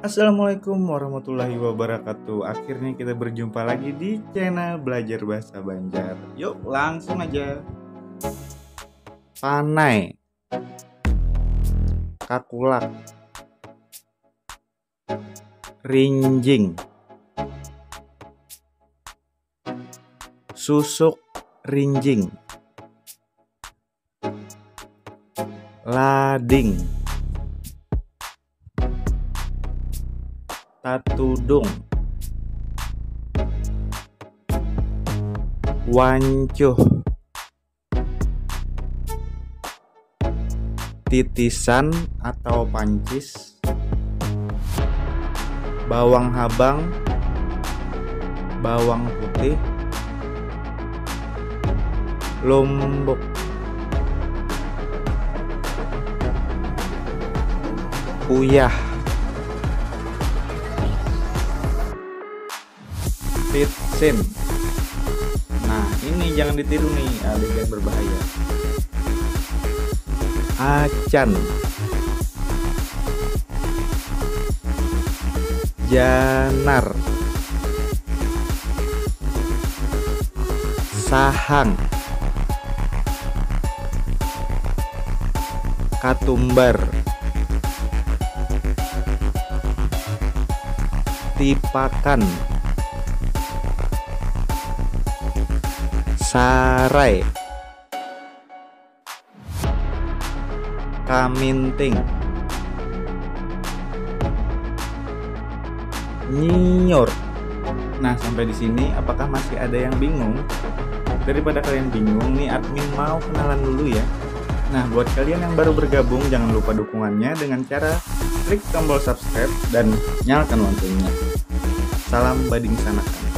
Assalamualaikum warahmatullahi wabarakatuh. Akhirnya kita berjumpa lagi di channel Belajar Bahasa Banjar. Yuk langsung aja. Panai, kakulak, rinjing, susuk rinjing, lading, tatudung, wancuh, titisan atau pancis, bawang habang, bawang putih, lombok, uyah, pitsin. Nah, ini jangan ditiru nih, adegan berbahaya. Acan, janar, sahang, katumbar, tipakan, sarai, kaminting, nyiur. Nah, sampai di sini apakah masih ada yang bingung? Daripada kalian bingung nih, admin mau kenalan dulu ya. Nah, buat kalian yang baru bergabung, jangan lupa dukungannya dengan cara klik tombol subscribe dan nyalakan loncengnya. Salam bading sanakan.